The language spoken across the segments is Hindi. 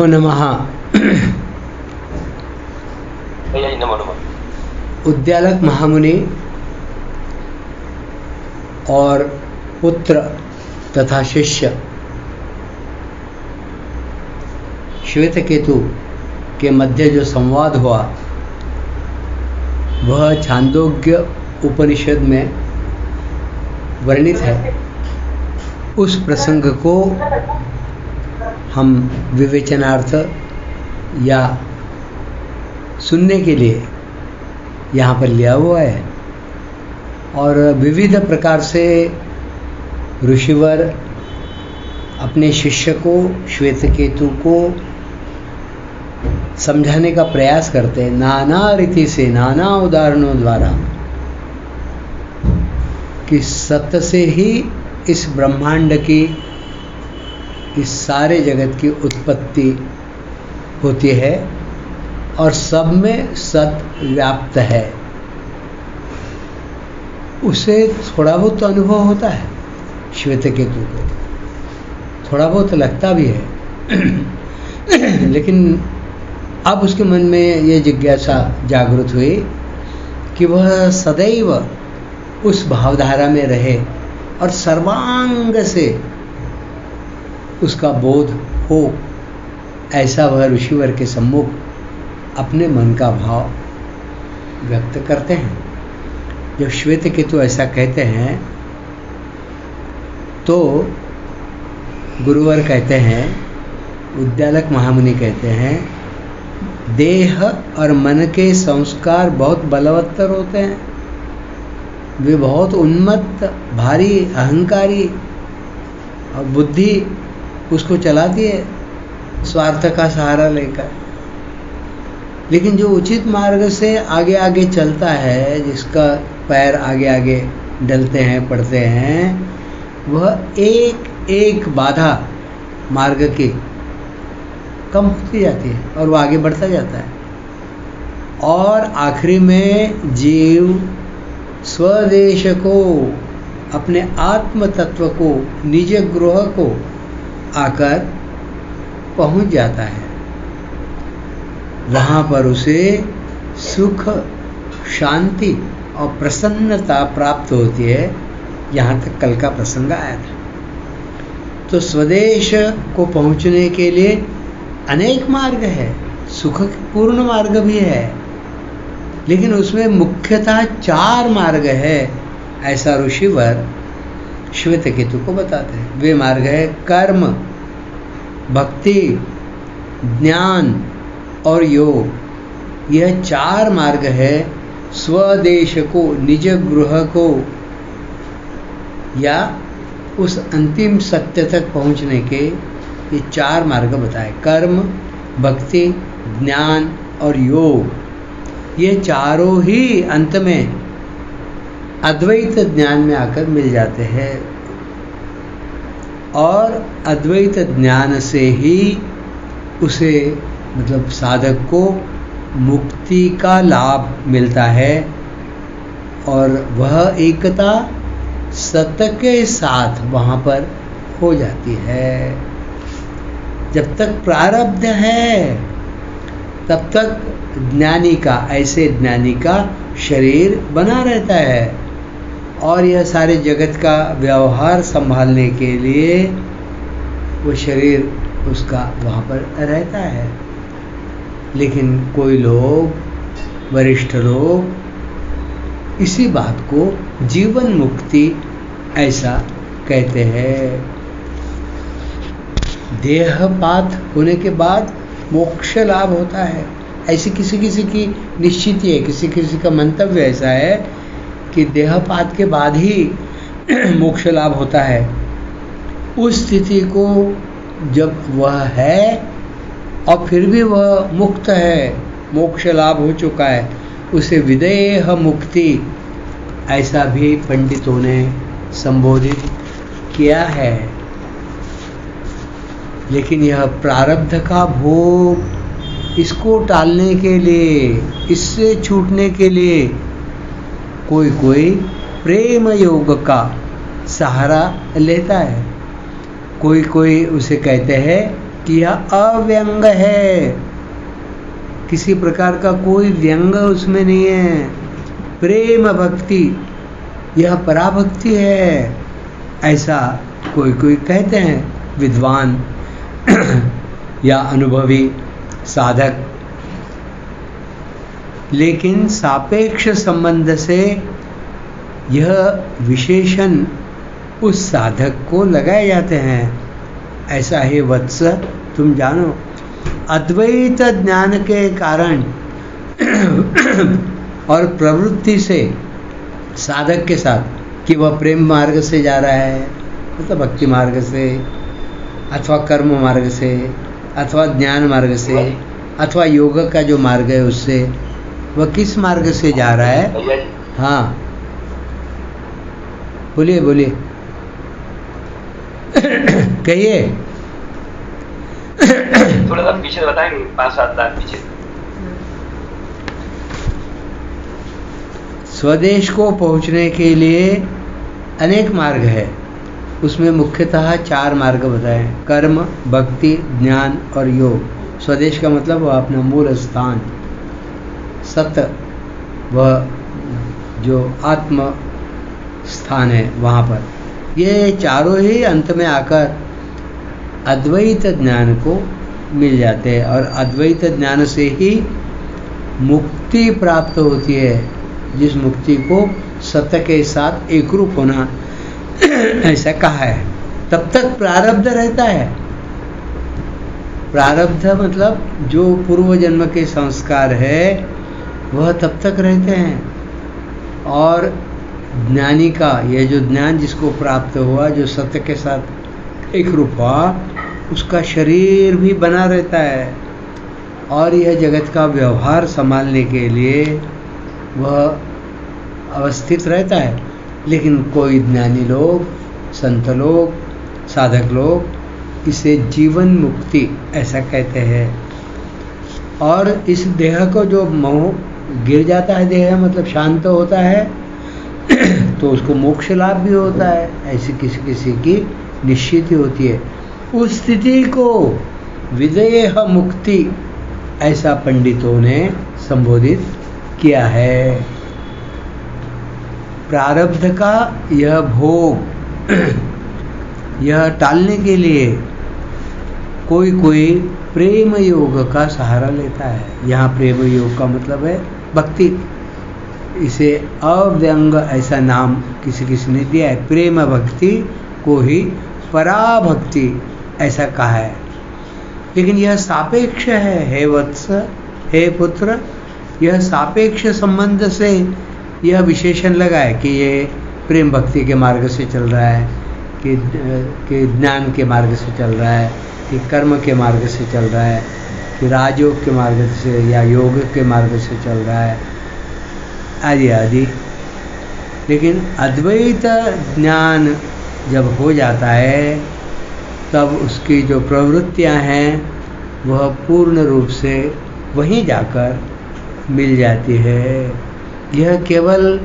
नमः। नमो नमः। उद्यालक महामुनि और पुत्र तथा शिष्य श्वेतकेतु के मध्य जो संवाद हुआ वह छांदोग्य उपनिषद में वर्णित है। उस प्रसंग को हम विवेचनार्थ या सुनने के लिए यहाँ पर लिया हुआ है और विविध प्रकार से ऋषिवर अपने शिष्य को श्वेतकेतु को समझाने का प्रयास करते हैं नाना रीति से, नाना उदाहरणों द्वारा, कि सत्य से ही इस ब्रह्मांड की, इस सारे जगत की उत्पत्ति होती है और सब में सत व्याप्त है। उसे थोड़ा बहुत तो अनुभव होता है श्वेतकेतु को, थोड़ा बहुत लगता भी है लेकिन अब उसके मन में ये जिज्ञासा जागृत हुई कि वह सदैव उस भावधारा में रहे और सर्वांग से उसका बोध हो, ऐसा वह ऋषिवर के सम्मुख अपने मन का भाव व्यक्त करते हैं। जब श्वेतकेतु ऐसा कहते हैं तो गुरुवर कहते हैं, उद्यालक महामुनि कहते हैं, देह और मन के संस्कार बहुत बलवत्तर होते हैं। वे बहुत उन्मत्त, भारी, अहंकारी और बुद्धि उसको चलाती है स्वार्थ का सहारा लेकर। लेकिन जो उचित मार्ग से आगे आगे चलता है, जिसका पैर आगे आगे डलते हैं, पड़ते हैं, वह एक एक बाधा मार्ग की कम होती जाती है और वह आगे बढ़ता जाता है और आखिरी में जीव स्वदेश को, अपने आत्म तत्व को, निज गृह को आकर पहुंच जाता है। वहाँ पर उसे सुख, शांति और प्रसन्नता प्राप्त होती है। यहाँ तक कल का प्रसंग आया था। तो स्वदेश को पहुँचने के लिए अनेक मार्ग है, सुख पूर्ण मार्ग भी है, लेकिन उसमें मुख्यतः 4 मार्ग है, ऐसा ऋषिवर श्वेतकेतु को बताते हैं। वे मार्ग है कर्म, भक्ति, ज्ञान और योग। यह 4 मार्ग है स्वदेश को, निज गृह को या उस अंतिम सत्य तक पहुंचने के ये 4 मार्ग बताए। कर्म, भक्ति, ज्ञान और योग। ये चारों ही अंत में अद्वैत ज्ञान में आकर मिल जाते हैं और अद्वैत ज्ञान से ही उसे, मतलब साधक को, मुक्ति का लाभ मिलता है और वह एकता सत्य के साथ वहाँ पर हो जाती है। जब तक प्रारब्ध है तब तक ज्ञानी का, ऐसे ज्ञानी का शरीर बना रहता है और यह सारे जगत का व्यवहार संभालने के लिए वो शरीर उसका वहाँ पर रहता है। लेकिन कोई लोग, वरिष्ठ लोग, इसी बात को जीवन मुक्ति ऐसा कहते हैं। देहपात होने के बाद मोक्ष लाभ होता है, ऐसी किसी किसी की निश्चिति है, किसी किसी का मंतव्य ऐसा है कि देहपात के बाद ही मोक्ष लाभ होता है। उस स्थिति को जब वह है और फिर भी वह मुक्त है, मोक्ष लाभ हो चुका है, उसे विदेह मुक्ति ऐसा भी पंडितों ने संबोधित किया है। लेकिन यह प्रारब्ध का भोग, इसको टालने के लिए, इससे छूटने के लिए कोई कोई प्रेम योग का सहारा लेता है। कोई कोई उसे कहते हैं कि यह अव्यंग है, किसी प्रकार का कोई व्यंग उसमें नहीं है। प्रेम भक्ति, यह पराभक्ति है, ऐसा कोई कोई कहते हैं विद्वान या अनुभवी साधक। लेकिन सापेक्ष संबंध से यह विशेषण उस साधक को लगाए जाते हैं। ऐसा है वत्स, तुम जानो अद्वैत ज्ञान के कारण और प्रवृत्ति से साधक के साथ कि वह प्रेम मार्ग से जा रहा है, मतलब भक्ति मार्ग से, अथवा कर्म मार्ग से, अथवा ज्ञान मार्ग से, अथवा योग का जो मार्ग है उससे, वह किस मार्ग से जा रहा है। हाँ बोलिए बोलिए कहिए। थोड़ा सा पीछे बताएंगे, 5-7 लाख पीछे। स्वदेश को पहुंचने के लिए अनेक मार्ग है, उसमें मुख्यतः 4 मार्ग बताए, कर्म, भक्ति, ज्ञान और योग। स्वदेश का मतलब वह अपना मूल स्थान, सत्य, वह जो आत्म स्थान है वहाँ पर। ये चारों ही अंत में आकर अद्वैत ज्ञान को मिल जाते हैं और अद्वैत ज्ञान से ही मुक्ति प्राप्त होती है, जिस मुक्ति को सत्य के साथ एक रूप होना ऐसा कहा है। तब तक प्रारब्ध रहता है। प्रारब्ध मतलब जो पूर्व जन्म के संस्कार है वह तब तक रहते हैं, और ज्ञानी का यह जो ज्ञान जिसको प्राप्त हुआ, जो सत्य के साथ एक रूप हुआ, उसका शरीर भी बना रहता है और यह जगत का व्यवहार संभालने के लिए वह अवस्थित रहता है। लेकिन कोई ज्ञानी लोग, संत लोग, साधक लोग इसे जीवन मुक्ति ऐसा कहते हैं। और इस देह को जो मोह गिर जाता है, देह मतलब शांत होता है, तो उसको मोक्ष लाभ भी होता है, ऐसी किसी किसी की निश्चित होती है। उस स्थिति को विदेह मुक्ति ऐसा पंडितों ने संबोधित किया है। प्रारब्ध का यह भोग यह टालने के लिए कोई कोई प्रेम योग का सहारा लेता है। यहाँ प्रेम योग का मतलब है भक्ति, इसे अव्यंग ऐसा नाम किसी किसी ने दिया है। प्रेम भक्ति को ही पराभक्ति ऐसा कहा है। लेकिन यह सापेक्ष है, हे वत्स, हे पुत्र, यह सापेक्ष संबंध से यह विशेषण लगा है कि ये प्रेम भक्ति के मार्ग से चल रहा है, कि ज्ञान के मार्ग से चल रहा है, कि कर्म के मार्ग से चल रहा है, कि राजयोग के मार्ग से या योग के मार्ग से चल रहा है, आदि आदि। लेकिन अद्वैत ज्ञान जब हो जाता है तब उसकी जो प्रवृत्तियां हैं वह पूर्ण रूप से वहीं जाकर मिल जाती है। यह केवल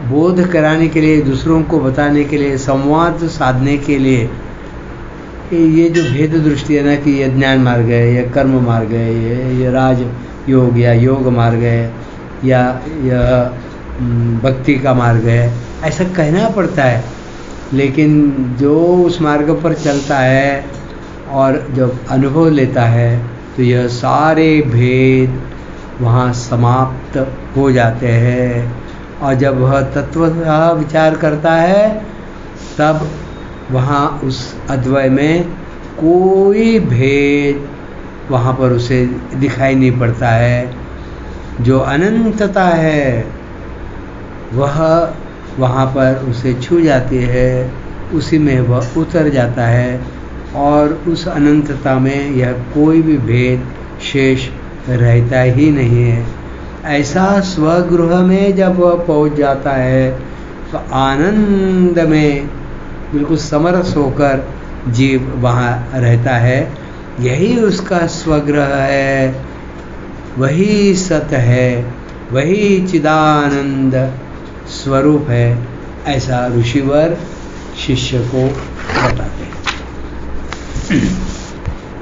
बोध कराने के लिए, दूसरों को बताने के लिए, संवाद साधने के लिए, ये जो भेद दृष्टि है ना कि यह ज्ञान मार्ग है, यह कर्म मार्ग है, ये राज योग या योग मार्ग है, या यह भक्ति का मार्ग है, ऐसा कहना पड़ता है। लेकिन जो उस मार्ग पर चलता है और जब अनुभव लेता है तो यह सारे भेद वहाँ समाप्त हो जाते हैं। और जब वह तत्वतः विचार करता है तब वहाँ उस अद्वय में कोई भेद वहाँ पर उसे दिखाई नहीं पड़ता है। जो अनंतता है वह वहाँ पर उसे छू जाती है, उसी में वह उतर जाता है और उस अनंतता में यह कोई भी भेद शेष रहता ही नहीं है। ऐसा स्वगृह में जब वह पहुँच जाता है तो आनंद में बिल्कुल समरस होकर जीव वहाँ रहता है। यही उसका स्वगृह है, वही सत्य है, वही चिदानंद स्वरूप है, ऐसा ऋषिवर शिष्य को बताते हैं।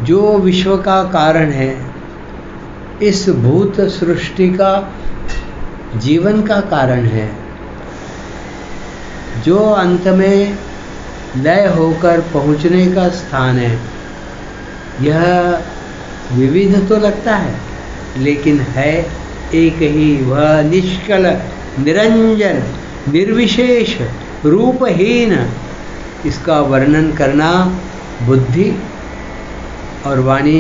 जो विश्व का कारण है, इस भूत सृष्टि का जीवन का कारण है, जो अंत में लय होकर पहुंचने का स्थान है, यह विविध तो लगता है लेकिन है एक ही, वह निष्कल निरंजन निर्विशेष रूपहीन। इसका वर्णन करना बुद्धि और वाणी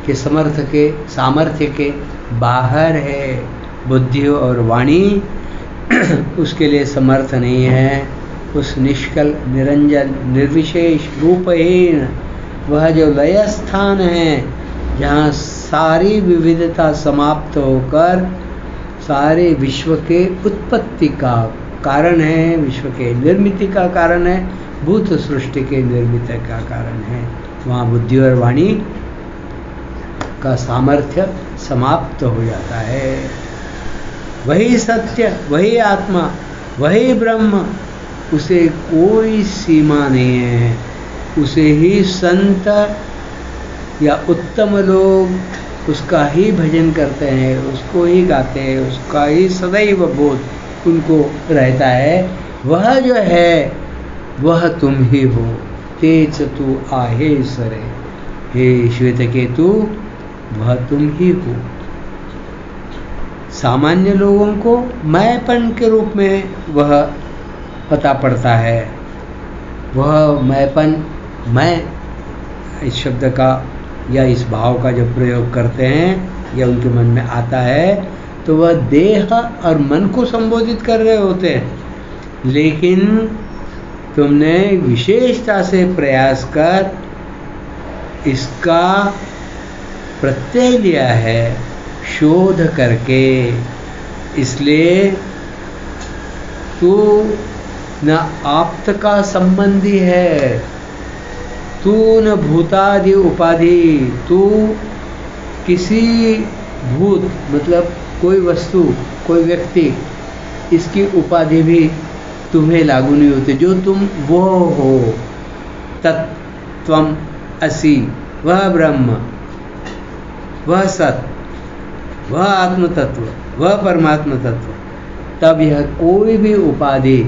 के सामर्थ्य के बाहर है। बुद्धि और वाणी उसके लिए समर्थ नहीं है। उस निष्कल निरंजन निर्विशेष रूपहीन, वह जो लय स्थान है, जहाँ सारी विविधता समाप्त होकर सारे विश्व के उत्पत्ति का कारण है, विश्व के निर्मिति का कारण है, भूत सृष्टि के निर्मित का कारण है, वहाँ बुद्धि और वाणी का सामर्थ्य समाप्त हो जाता है। वही सत्य, वही आत्मा, वही ब्रह्म, उसे कोई सीमा नहीं है। उसे ही संत या उत्तम लोग उसका ही भजन करते हैं, उसको ही गाते हैं, उसका ही सदैव बोध उनको रहता है। वह जो है वह तुम ही हो, तेज तू आहे सरे, हे श्वेतकेतु वह तुम ही हो। सामान्य लोगों को मैंपन के रूप में वह पता पड़ता है। वह मैंपन, मैं इस शब्द का या इस भाव का जब प्रयोग करते हैं या उनके मन में आता है तो वह देह और मन को संबोधित कर रहे होते हैं। लेकिन तुमने विशेषता से प्रयास कर इसका प्रत्यय लिया है शोध करके, इसलिए तू न आप्त का संबंधी है, तू न भूतादि उपाधि, तू किसी भूत मतलब कोई वस्तु, कोई व्यक्ति, इसकी उपाधि भी तुम्हें लागू नहीं होती। जो तुम वो हो, तत्त्वम असि, वह ब्रह्म, वह सत, वह आत्म तत्व, वह परमात्मा तत्व। तब यह कोई भी उपाधि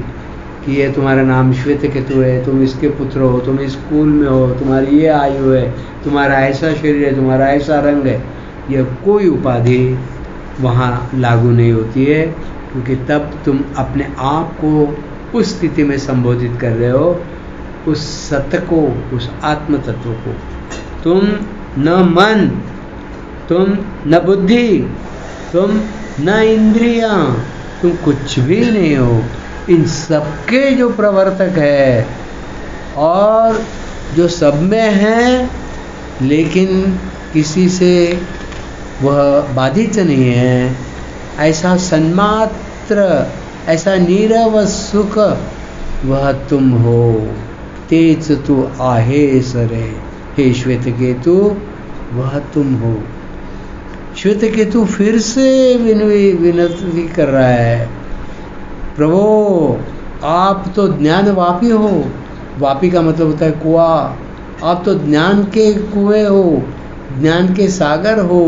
कि ये तुम्हारा नाम श्वेतकेतु है, तुम इसके पुत्र हो, तुम इस स्कूल में हो, तुम्हारी ये आयु है, तुम्हारा ऐसा शरीर है, तुम्हारा ऐसा रंग है, यह कोई उपाधि वहाँ लागू नहीं होती है, क्योंकि तब तुम अपने आप को उस स्थिति में संबोधित कर रहे हो, उस सत्य को, उस आत्म तत्व को। तुम न मन, तुम न बुद्धि, तुम न इंद्रियां, तुम कुछ भी नहीं हो। इन सबके जो प्रवर्तक है और जो सब में है, लेकिन किसी से वह बाधित नहीं है, ऐसा सन्मात्र, ऐसा नीरव सुख वह तुम हो। तेज तू आहे सरे, हे श्वेतकेतु वह तुम हो। श्वेतकेतु फिर से विनती कर रहा है, प्रभु आप तो ज्ञानवापी हो। वापी का मतलब होता है कुआं। आप तो ज्ञान के कुएं हो, ज्ञान के सागर हो,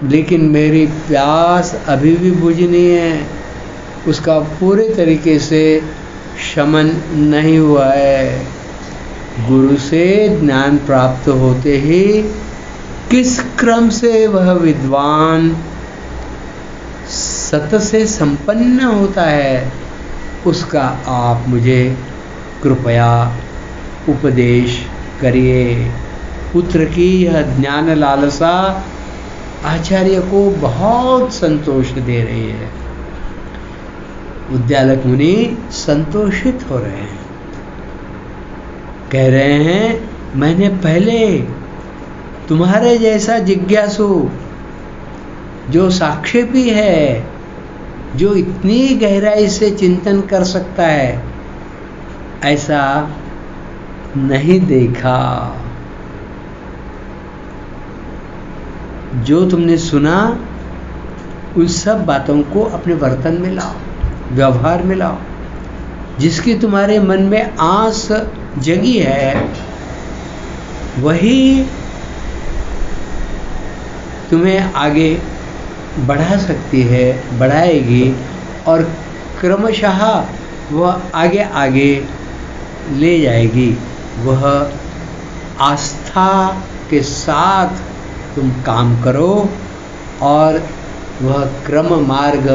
लेकिन मेरी प्यास अभी भी बुझी नहीं है, उसका पूरे तरीके से शमन नहीं हुआ है। गुरु से ज्ञान प्राप्त होते ही किस क्रम से वह विद्वान सत से संपन्न होता है, उसका आप मुझे कृपया उपदेश करिए। पुत्र की यह ज्ञान लालसा आचार्य को बहुत संतोष दे रही है। उद्यालक मुनि संतोषित हो रहे हैं, कह रहे हैं मैंने पहले तुम्हारे जैसा जिज्ञासु, जो साक्षेपी है, जो इतनी गहराई से चिंतन कर सकता है, ऐसा नहीं देखा। जो तुमने सुना उन सब बातों को अपने वर्तन में लाओ, व्यवहार में लाओ। जिसकी तुम्हारे मन में आस जगी है वही तुम्हें आगे बढ़ा सकती है, बढ़ाएगी, और क्रमशः वह आगे आगे ले जाएगी। वह आस्था के साथ तुम काम करो और वह क्रम मार्ग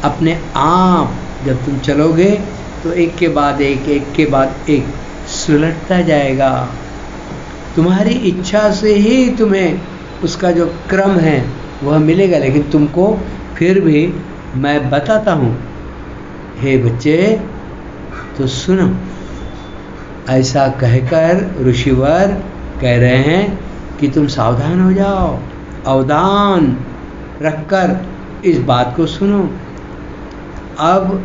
अपने आप जब तुम चलोगे तो एक के बाद एक सुलटता जाएगा। तुम्हारी इच्छा से ही तुम्हें उसका जो क्रम है वह मिलेगा। लेकिन तुमको फिर भी मैं बताता हूँ, हे बच्चे तो सुनो। ऐसा कहकर ऋषिवर कह रहे हैं कि तुम सावधान हो जाओ, अवधान रखकर इस बात को सुनो। अब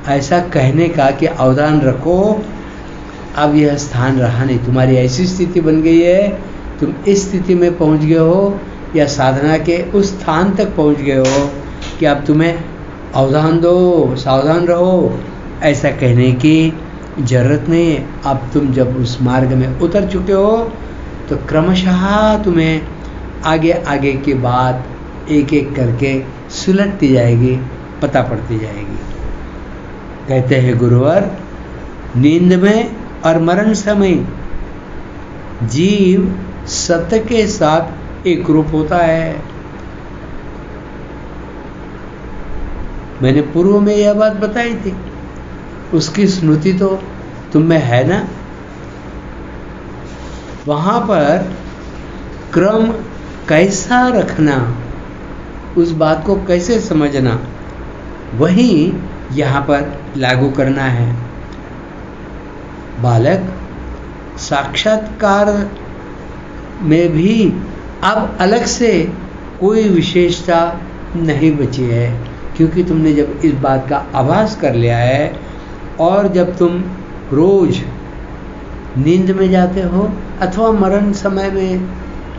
ऐसा कहने का कि अवधान रखो, अब यह स्थान रहा नहीं। तुम्हारी ऐसी स्थिति बन गई है, तुम इस स्थिति में पहुंच गए हो या साधना के उस स्थान तक पहुंच गए हो कि अब तुम्हें अवधान दो, सावधान रहो, ऐसा कहने की जरूरत नहीं है। अब तुम जब उस मार्ग में उतर चुके हो तो क्रमशः तुम्हें आगे आगे की बात एक एक करके सुलटती जाएगी, पता पड़ती जाएगी। कहते हैं गुरुवर, नींद में और मरण समय जीव सत्य के साथ एक रूप होता है। मैंने पूर्व में यह बात बताई थी, उसकी स्मृति तो तुम में है ना। वहां पर क्रम कैसा रखना, उस बात को कैसे समझना, वही यहाँ पर लागू करना है। बालक साक्षात्कार में भी अब अलग से कोई विशेषता नहीं बची है, क्योंकि तुमने जब इस बात का आभास कर लिया है। और जब तुम रोज नींद में जाते हो अथवा मरण समय में,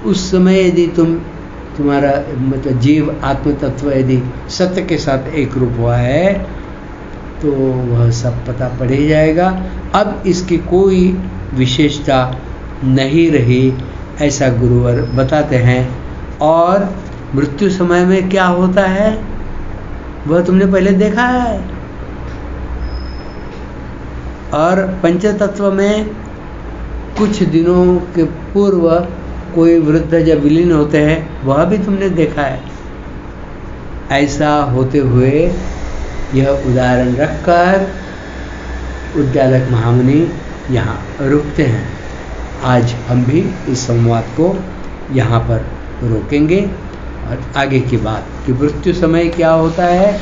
उस समय यदि तुम्हारा मतलब जीव आत्म तत्व यदि सत्य के साथ एक रूप हुआ है तो वह सब पता पड़ ही जाएगा। अब इसकी कोई विशेषता नहीं रही, ऐसा गुरुवर बताते हैं। और मृत्यु समय में क्या होता है वह तुमने पहले देखा है। और पंचतत्व में कुछ दिनों के पूर्व कोई वृद्ध जब विलीन होते हैं वह भी तुमने देखा है। ऐसा होते हुए यह उदाहरण रखकर उद्दालक महामुनि यहाँ रुकते हैं। आज हम भी इस संवाद को यहाँ पर रोकेंगे और आगे की बात कि मृत्यु समय क्या होता है।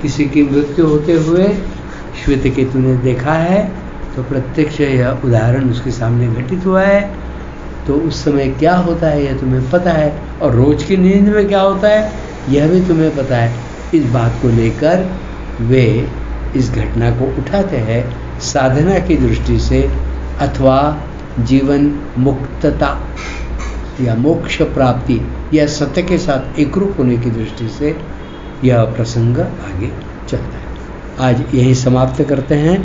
किसी की मृत्यु होते हुए श्वेतकेतु ने देखा है तो प्रत्यक्ष यह उदाहरण उसके सामने घटित हुआ है, तो उस समय क्या होता है यह तुम्हें पता है। और रोज की नींद में क्या होता है यह भी तुम्हें पता है। इस बात को लेकर वे इस घटना को उठाते हैं साधना की दृष्टि से अथवा जीवन मुक्तता या मोक्ष प्राप्ति या सत्य के साथ एकरूप होने की दृष्टि से यह प्रसंग आगे चलता है। आज यही समाप्त करते हैं।